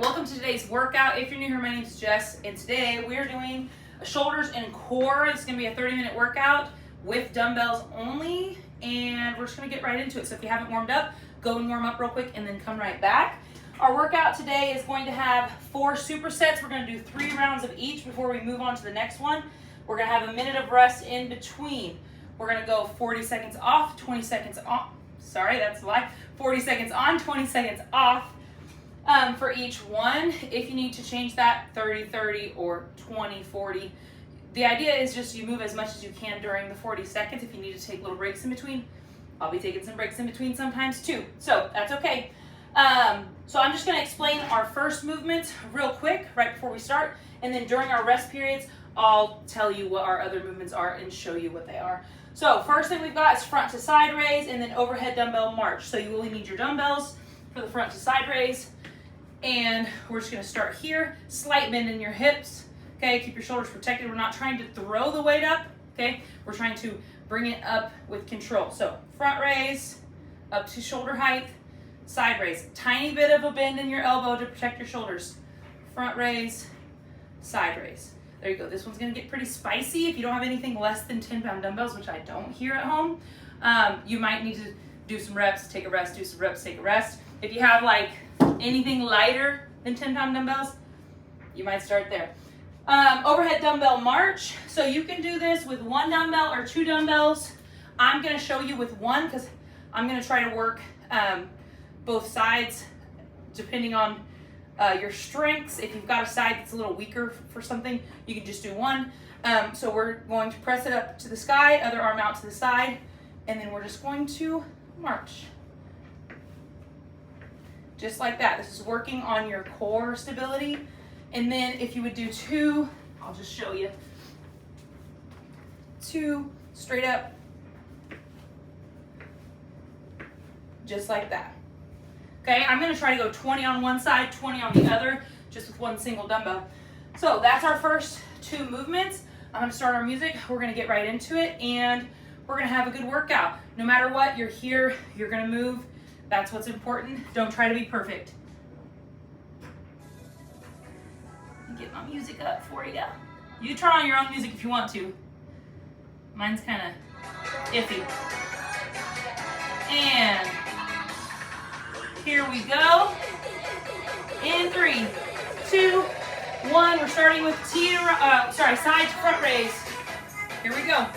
welcome to today's workout. If you're new here, my name is Jess, and today we're doing shoulders and core. It's going to be a 30-minute workout with dumbbells only, and we're just going to get right into it. So if you haven't warmed up, go and warm up real quick and then come right back. Our workout today is going to have 4 supersets. We're going to do 3 rounds of each before we move on to the next one. We're going to have a minute of rest in between. We're going to go 40 seconds off, 20 seconds on. Sorry, that's a lie. 40 seconds on, 20 seconds off for each one. If you need to change that, 30-30 or 20-40. The idea is just you move as much as you can during the 40 seconds. If you need to take little breaks in between, I'll be taking some breaks in between sometimes too. So that's okay. So I'm just going to explain our first movement real quick right before we start. And then during our rest periods, I'll tell you what our other movements are and show you what they are. So first thing we've got is front to side raise and then overhead dumbbell march. So you only need your dumbbells for the front to side raise. And we're just going to start here. Slight bend in your hips. Okay, keep your shoulders protected. We're not trying to throw the weight up. Okay, we're trying to bring it up with control. So front raise, up to shoulder height, side raise. Tiny bit of a bend in your elbow to protect your shoulders. Front raise, side raise. There you go. This one's going to get pretty spicy. If you don't have anything less than 10-pound dumbbells, which I don't here at home, you might need to do some reps, take a rest, do some reps, take a rest. If you have like anything lighter than 10-pound dumbbells, you might start there. Overhead dumbbell march. So you can do this with 1 dumbbell or 2 dumbbells. I'm going to show you with 1 because I'm going to try to work both sides depending on your strengths. If you've got a side that's a little weaker for something, you can just do 1. So we're going to press it up to the sky, other arm out to the side, and then we're just going to march. Just like that. This is working on your core stability. And then if you would do 2, I'll just show you. 2, straight up. Just like that. Okay, I'm going to try to go 20 on one side, 20 on the other, just with 1 single dumbbell. So that's our first 2 movements. I'm going to start our music. We're going to get right into it, and we're going to have a good workout. No matter what, you're here, you're going to move. That's what's important. Don't try to be perfect. Get my music up for you. You turn on your own music if you want to. Mine's kind of iffy. And here we go. In 3, 2, 1. We're starting with side to front raise. Here we go.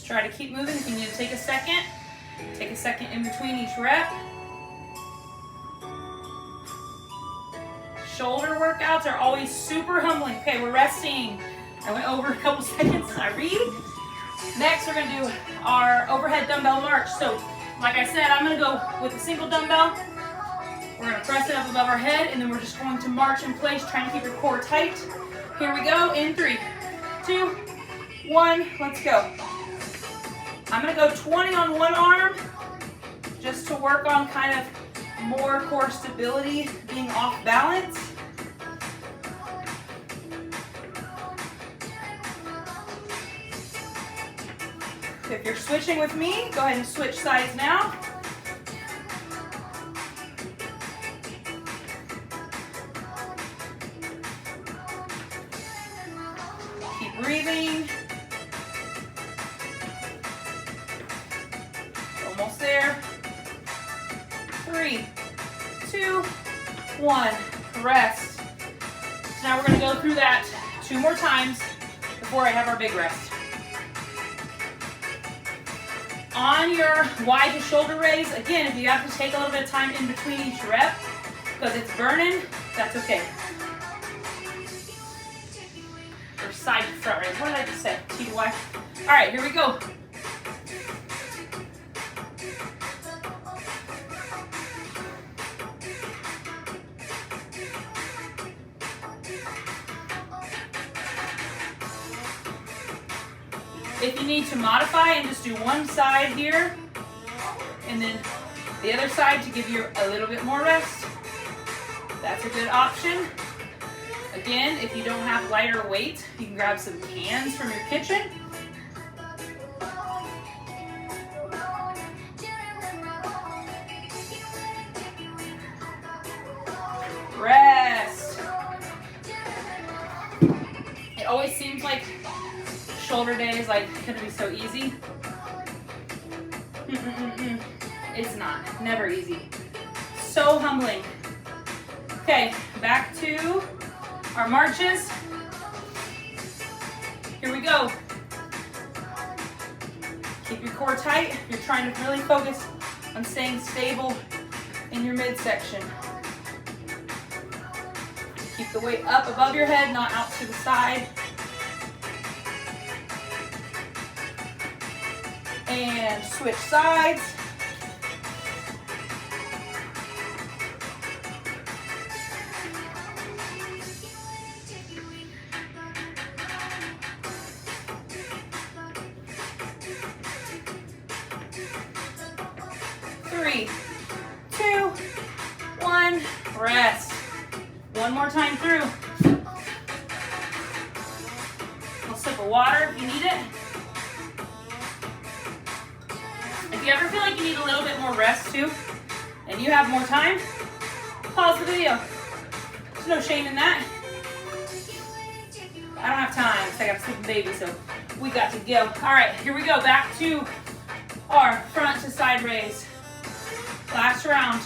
Try to keep moving. If you need to take a second in between each rep. Shoulder workouts are always super humbling. Okay, we're resting. I went over a couple seconds. I read. Next, we're going to do our overhead dumbbell march. So, like I said, I'm going to go with a single dumbbell. We're going to press it up above our head, and then we're just going to march in place, trying to keep your core tight. Here we go. In 3, 2, 1. Let's go. I'm going to go 20 on one arm just to work on kind of more core stability, being off balance. If you're switching with me, go ahead and switch sides now. Keep breathing. Almost there. 3, 2, 1. Rest. So now we're going to go through that 2 more times before I have our big rest. On your wide to shoulder raise, again, if you have to take a little bit of time in between each rep because it's burning, that's okay. Or side to front raise. What did I just say? T-Y. All right, here we go. If you need to modify and just do one side here, and then the other side to give you a little bit more rest, that's a good option. Again, if you don't have lighter weight, you can grab some cans from your kitchen. Rest. It always seems like shoulder day is like gonna be so easy. It's not, never easy. So humbling. Okay, back to our marches. Here we go. Keep your core tight. You're trying to really focus on staying stable in your midsection. Keep the weight up above your head, not out to the side. And switch sides. Three, two, one, rest. One more time through. A sip of water if you need it. If you ever feel like you need a little bit more rest too, and you have more time, pause the video. There's no shame in that. I don't have time because I got a sleeping baby, so we got to go. All right, here we go. Back to our front to side raise. Last round.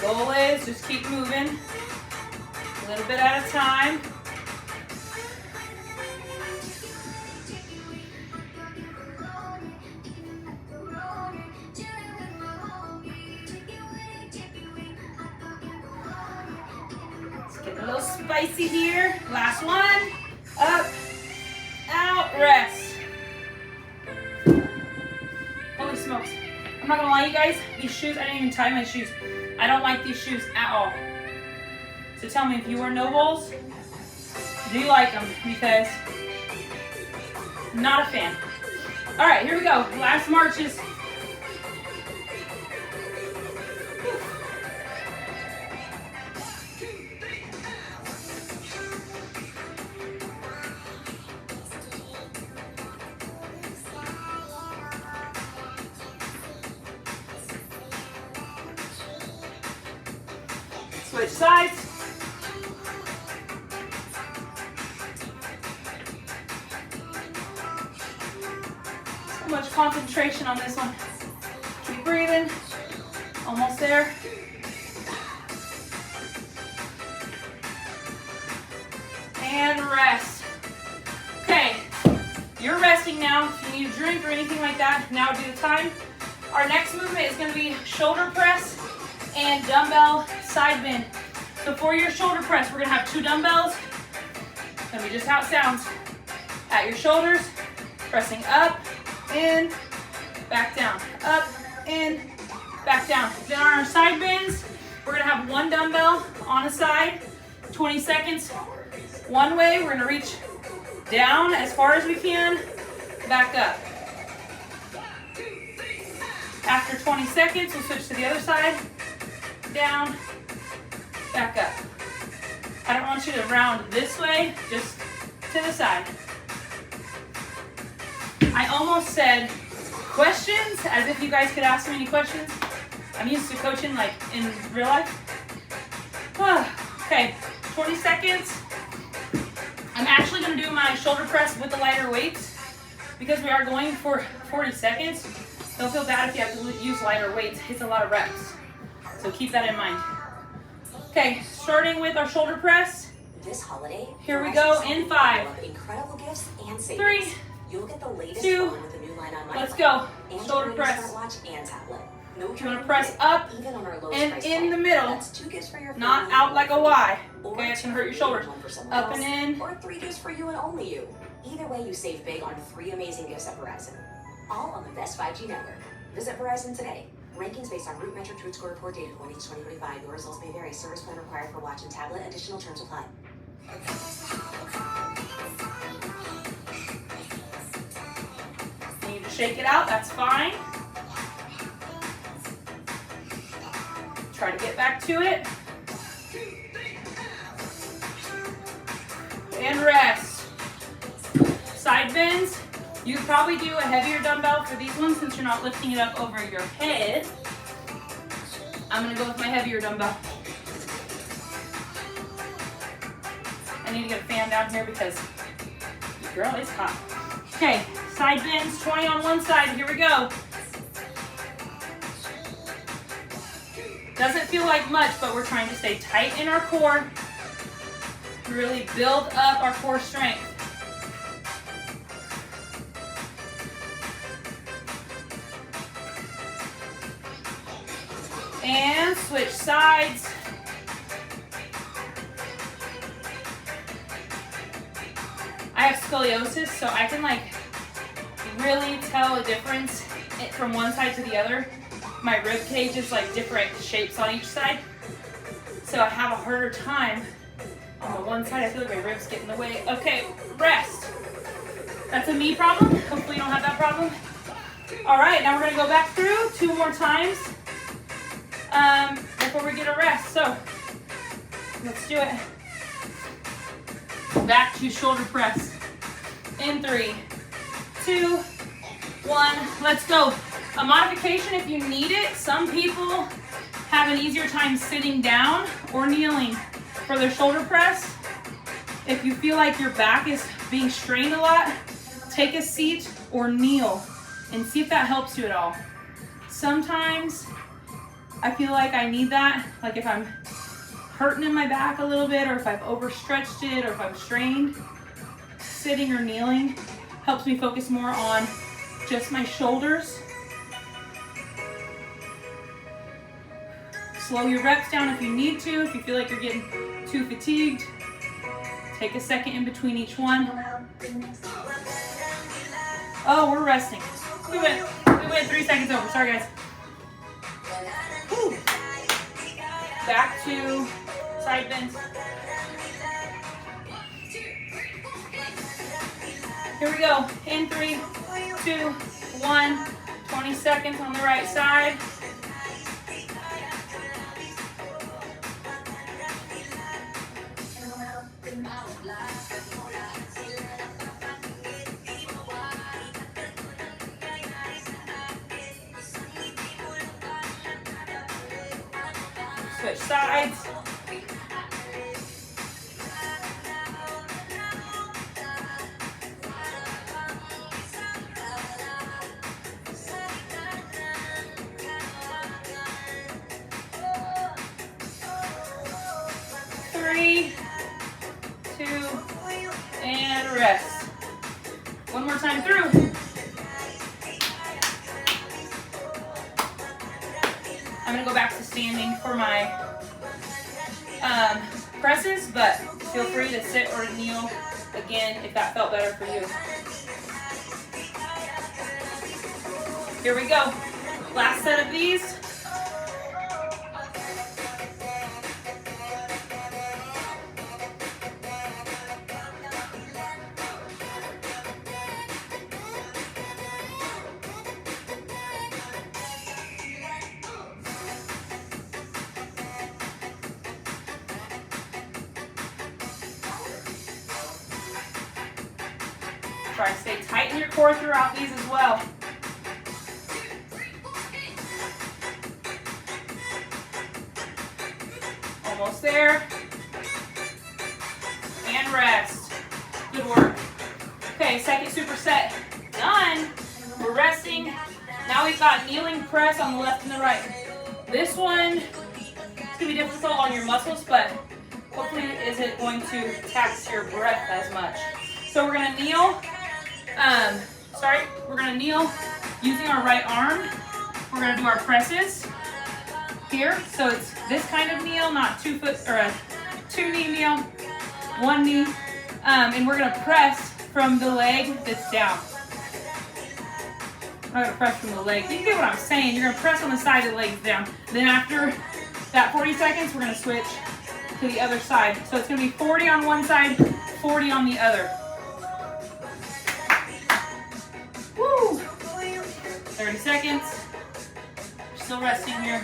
Goal is just keep moving, a little bit at a time. It's getting a little spicy here. Last one. Up, out, rest. Holy smokes. I'm not gonna lie, you guys, these shoes, I didn't even tie my shoes. I don't like these shoes at all. So tell me if you wear no balls, do you like them? Because I'm not a fan. All right, here we go. Last marches. Switch sides. So much concentration on this one. Keep breathing. Almost there. And rest. Okay, you're resting now. If you need a drink or anything like that, now would be the time. Our next movement is going to be shoulder press and dumbbell side bend. So for your shoulder press, we're gonna have 2 dumbbells. It's gonna be just how it sounds. At your shoulders, pressing up, in, back down, up, in, back down. Then on our side bends, we're gonna have 1 dumbbell on a side, 20 seconds. One way, we're gonna reach down as far as we can, back up. After 20 seconds, we'll switch to the other side. Down, back up. I don't want you to round this way, just to the side. I almost said questions, as if you guys could ask me any questions. I'm used to coaching like in real life. Okay, 20 seconds. I'm actually gonna do my shoulder press with the lighter weights because we are going for 40 seconds. Don't feel bad if you have to use lighter weights. It's a lot of reps. So keep that in mind. Okay, starting with our shoulder press. This holiday, here we go in 5. Incredible gifts and savings. 3, You'll get the latest 2, phone with a new line on let's go. and Shoulder press. Smartwatch and tablet. No You're gonna press up even on our and price in plan. the middle, That's 2 gifts for your not family out like a Y. or Okay, it's 2 gonna hurt your for shoulders. you, 1 for someone Up else, and in. or 3 gifts for you and only you. Either way, you save big on 3 amazing gifts at Verizon. All on the best 5G network. Visit Verizon today. Rankings based on Root Metric Root Score Report dated 1H2025. Your results may vary. Service plan required for watch and tablet. Additional terms apply. You need to shake it out, that's fine. Try to get back to it. And rest. Side bends. You could probably do a heavier dumbbell for these ones since you're not lifting it up over your head. I'm gonna go with my heavier dumbbell. I need to get a fan down here because girl, it's hot. Okay, side bends, 20 on one side, here we go. Doesn't feel like much, but we're trying to stay tight in our core. Really build up our core strength. And switch sides. I have scoliosis, so I can like really tell a difference from one side to the other. My rib cage is like different shapes on each side. So I have a harder time on the one side. I feel like my ribs get in the way. Okay, rest. That's a me problem. Hopefully you don't have that problem. All right, now we're gonna go back through 2 more times before we get a rest. So let's do it. Back to shoulder press. In 3, 2, 1, let's go. A modification if you need it. Some people have an easier time sitting down or kneeling for their shoulder press. If you feel like your back is being strained a lot, take a seat or kneel and see if that helps you at all. Sometimes I feel like I need that, like if I'm hurting in my back a little bit, or if I've overstretched it, or if I'm strained, sitting or kneeling helps me focus more on just my shoulders. Slow your reps down if you need to. If you feel like you're getting too fatigued, take a second in between each one. Oh, we're resting. We went 3 seconds over. Sorry, guys. Whew. Back to side bends. Here we go. In 3, 2, 1. 20 seconds on the right side. Switch sides. Three, 2, and rest. One more time through. I'm gonna go back to standing for my presses, but feel free to sit or kneel again if that felt better for you. Here we go. Last set of these. Try to stay tight in your core throughout these as well. Almost there. And rest. Good work. Okay, second superset done. We're resting. Now we've got kneeling press on the left and the right. This one is going to be difficult on your muscles, but hopefully isn't going to tax your breath as much. So we're going to kneel. We're gonna kneel using our right arm. We're gonna do our presses here. So it's this kind of kneel, not 2 foot or a 2 knee kneel, 1 knee. And we're gonna press from the leg that's down. I'm gonna press from the leg. You get what I'm saying. You're gonna press on the side of the legs down. Then after that 40 seconds, we're gonna switch to the other side. So it's gonna be 40 on one side, 40 on the other. Woo! 30 seconds. Still resting here.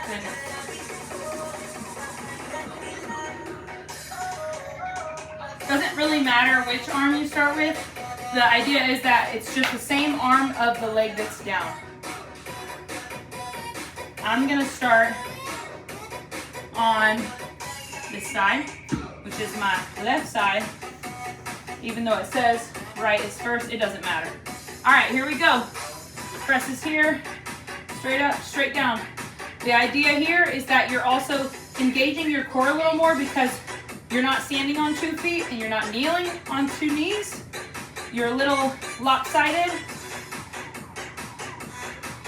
Goodness. Doesn't really matter which arm you start with. The idea is that it's just the same arm of the leg that's down. I'm gonna start on this side, which is my left side. Even though it says right is first, it doesn't matter. All right, here we go. Presses here, straight up, straight down. The idea here is that you're also engaging your core a little more because you're not standing on 2 feet and you're not kneeling on 2 knees. You're a little lopsided.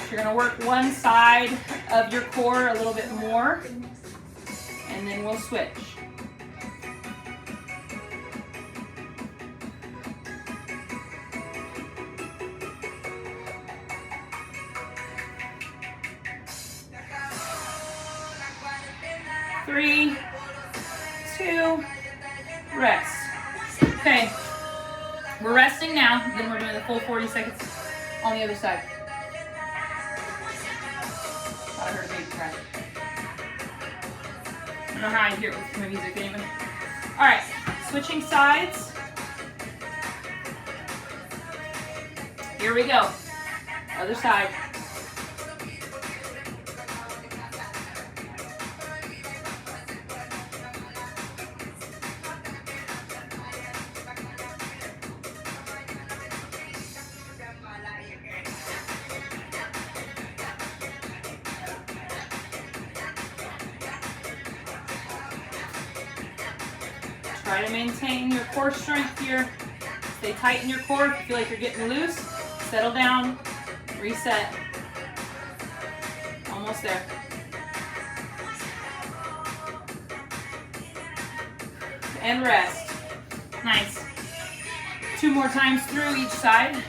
You're gonna work one side of your core a little bit more, and then we'll switch. Three, 2, rest. Okay, we're resting now, then we're doing the full 40 seconds on the other side. I heard a baby cry. I don't know how I hear it with my music anyway. All right, switching sides. Here we go. Other side. Try to maintain your core strength here. Stay tight in your core. If you feel like you're getting loose, settle down, reset. Almost there. And rest. Nice. 2 more times through each side.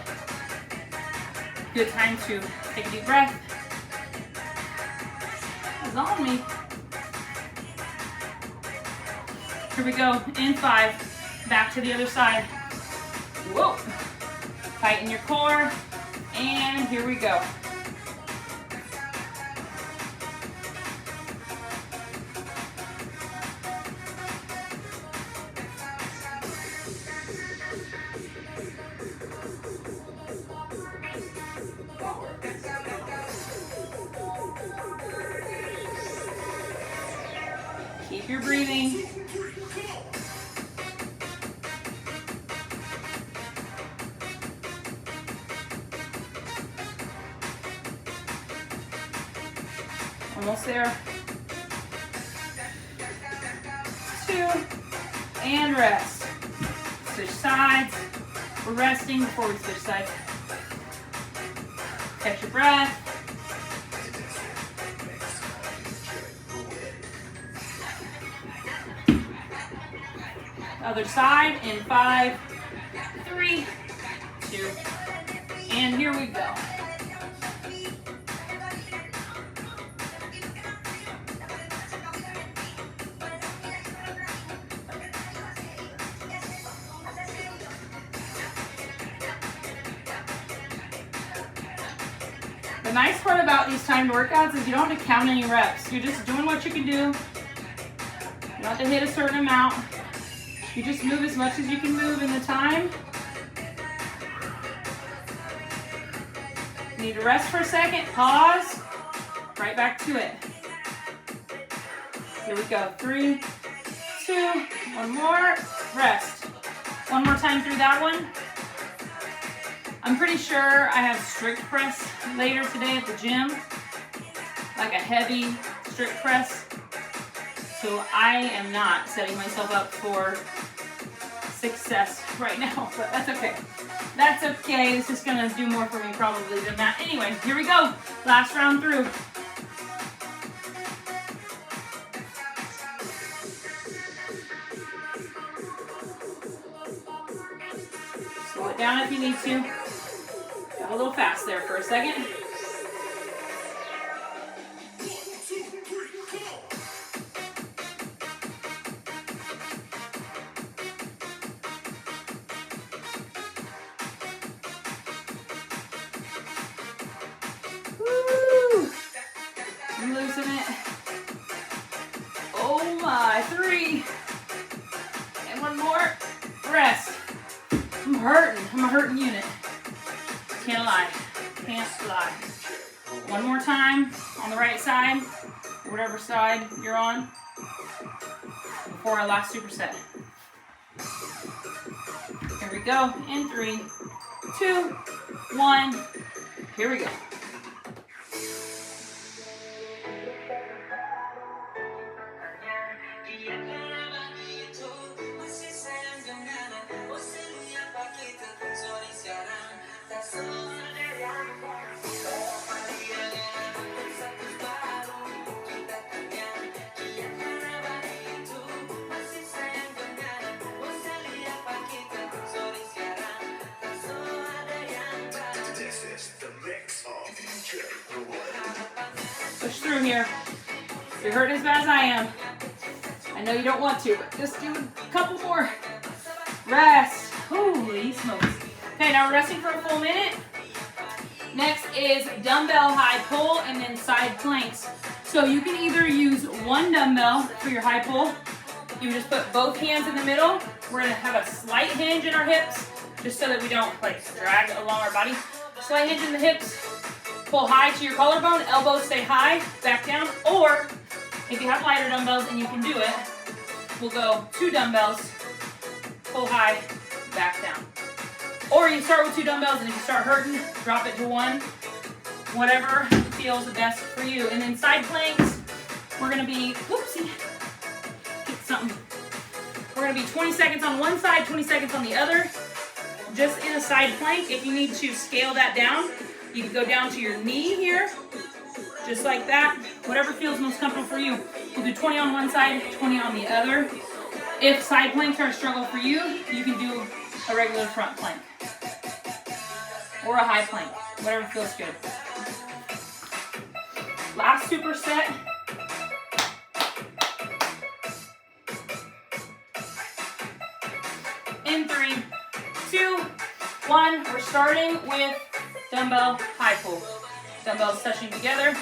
Good time to take a deep breath. It's on me. Here we go, in 5, back to the other side. Whoa, tighten your core, and here we go. Keep your breathing. Almost there. 2, and rest. Switch sides. We're resting before we switch sides. Catch your breath. Other side in 5, 3, 2, and here we go. The nice part about these timed workouts is you don't have to count any reps. You're just doing what you can do. You don't have to hit a certain amount. You just move as much as you can move in the time. You need to rest for a second, pause, right back to it. Here we go, 3, 2, 1 more, rest. One more time through that one. I'm pretty sure I have strict press later today at the gym, like a heavy strict press. So I am not setting myself up for success right now, but that's okay. That's okay. This is gonna do more for me probably than that. Anyway, here we go. Last round through. Slow it down if you need to. Got a little fast there for a second. Woo! Loosen it. Oh my, 3. And one more. Rest. I'm hurting. I'm a hurting unit. Can't lie. Can't lie. One more time on the right side, whatever side you're on, before our last superset. Here we go. In 3, 2, 1. Here we go. Push through here. If you're hurting as bad as I am, I know you don't want to, but just do a couple more. Rest. Holy smokes. Okay, now we're resting for a full minute. Next is dumbbell high pull and then side planks. So you can either use one dumbbell for your high pull. You just put both hands in the middle. We're gonna have a slight hinge in our hips, just so that we don't like drag along our body. Slight hinge in the hips. Pull high to your collarbone, elbows stay high, back down. Or if you have lighter dumbbells and you can do it, we'll go 2 dumbbells, pull high, back down. Or you start with 2 dumbbells and if you start hurting, drop it to 1. Whatever feels the best for you. And then side planks, we're gonna be, whoopsie, get something. We're gonna be 20 seconds on one side, 20 seconds on the other. Just in a side plank. If you need to scale that down, you can go down to your knee here, just like that. Whatever feels most comfortable for you. We'll do 20 on one side, 20 on the other. If side planks are a struggle for you, you can do a regular front plank or a high plank, whatever feels good. Last superset. In 3, 2, 1. We're starting with dumbbell high pull. Dumbbells touching together.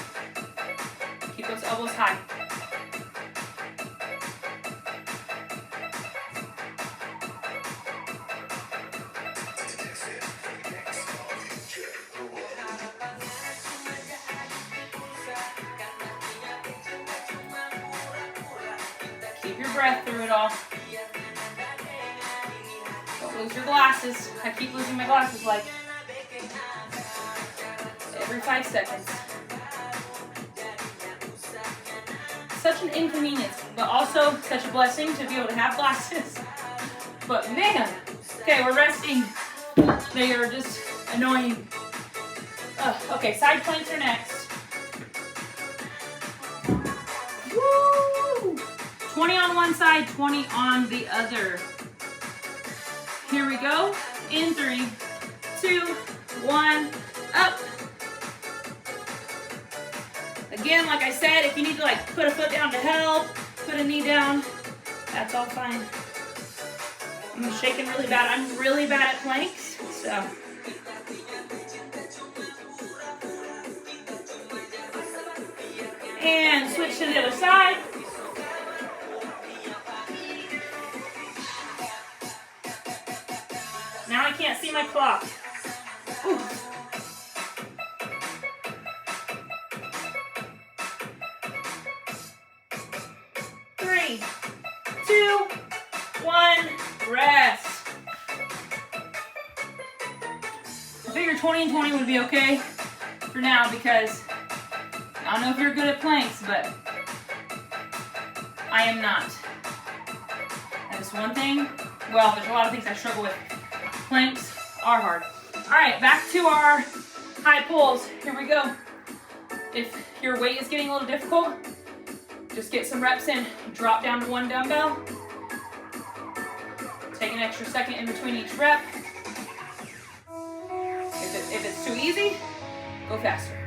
Keep those elbows high. Keep your breath through it all. Don't lose your glasses. I keep losing my glasses like every 5 seconds. Such an inconvenience, but also such a blessing to be able to have glasses. But man, okay, we're resting. They are just annoying. Okay, side planks are next. Woo! 20 on one side, 20 on the other. Here we go. In 3, 2, 1, up. Again, like I said, if you need to like put a foot down to help, put a knee down, that's all fine. I'm shaking really bad. I'm really bad at planks, so. And switch to the other side. Now I can't see my clock. Ooh. Three, 2, 1, rest. I figured 20 and 20 would be okay for now because I don't know if you're good at planks, but I am not. That is one thing. Well, there's a lot of things I struggle with. Planks are hard. All right, back to our high pulls. Here we go. If your weight is getting a little difficult, just get some reps in. Drop down to 1 dumbbell. Take an extra second in between each rep. If If it's too easy, go faster.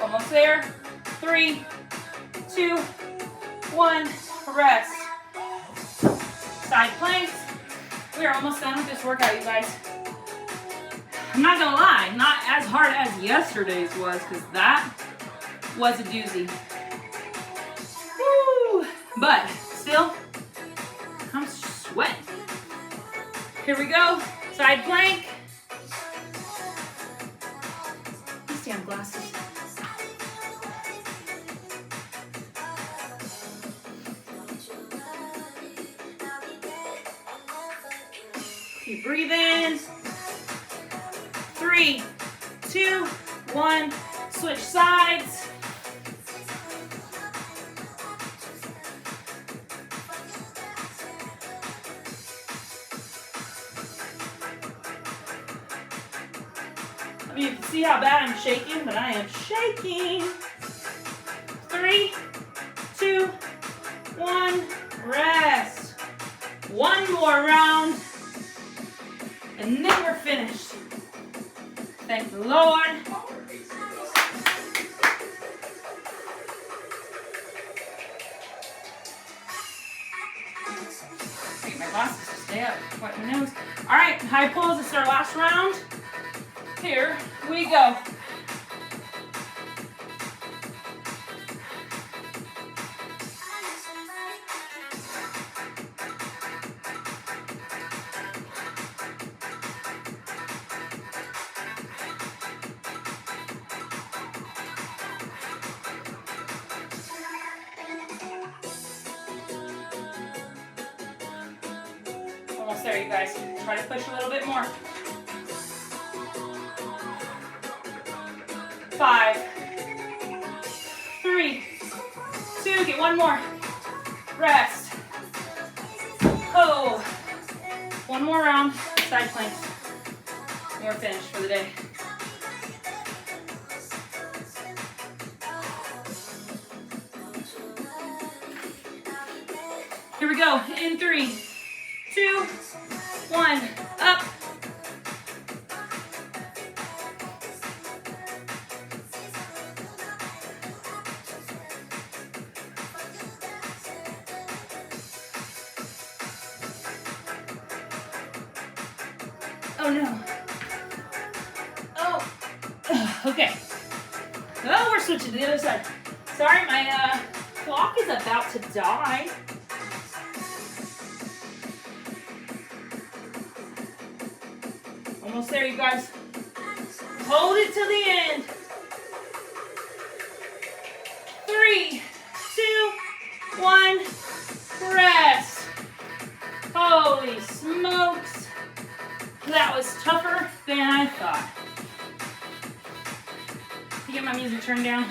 Almost there. 3, 2, 1, rest. Side planks. We are almost done with this workout, you guys. I'm not gonna lie, not as hard as yesterday's was, because that was a doozy. Woo! But still, I'm sweating. Here we go. Side plank. These damn glasses. Keep breathing. 3, 2, 1. Switch sides. I mean, you can see how bad I'm shaking, but I am shaking. 3, 2, 1. Rest. One more round. And then we're finished. Thank the Lord. Take my glasses to stay up. Wipe my nose. All right, high pulls. This is our last round. Here we go. Almost there, you guys. Try to push a little bit more. 5, 3, 2, get one more. Rest. Oh. One more round. Side planks. And we're finished for the day. Here we go. In 3, 2, 1. Up. Oh no. Oh. Okay. Oh, we're switching to the other side. Sorry, my clock is about to die. Almost there, you guys. Hold it till the end. 3, 2, 1. Rest. Holy smokes. That was tougher than I thought. Can you get my music turned down?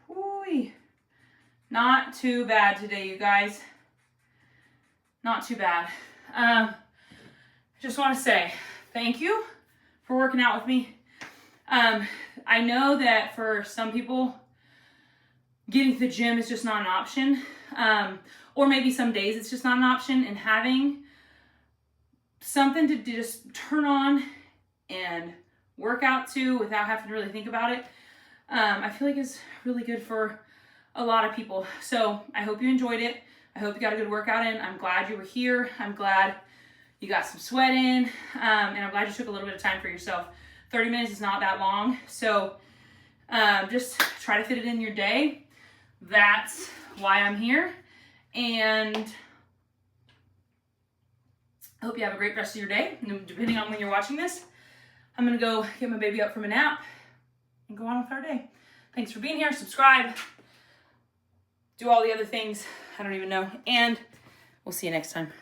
Whoo-wee. Not too bad today, you guys. Not too bad. Just want to say thank you for working out with me. I know that for some people, getting to the gym is just not an option. Or maybe some days it's just not an option, and having something to just turn on and work out to without having to really think about it, I feel like is really good for a lot of people. So I hope you enjoyed it. I hope you got a good workout in. I'm glad you were here. I'm glad you got some sweat in, and I'm glad you took a little bit of time for yourself. 30 minutes is not that long, so just try to fit it in your day. That's why I'm here. And I hope you have a great rest of your day. And depending on when you're watching this, I'm going to go get my baby up from a nap and go on with our day. Thanks for being here. Subscribe. Do all the other things. I don't even know. And we'll see you next time.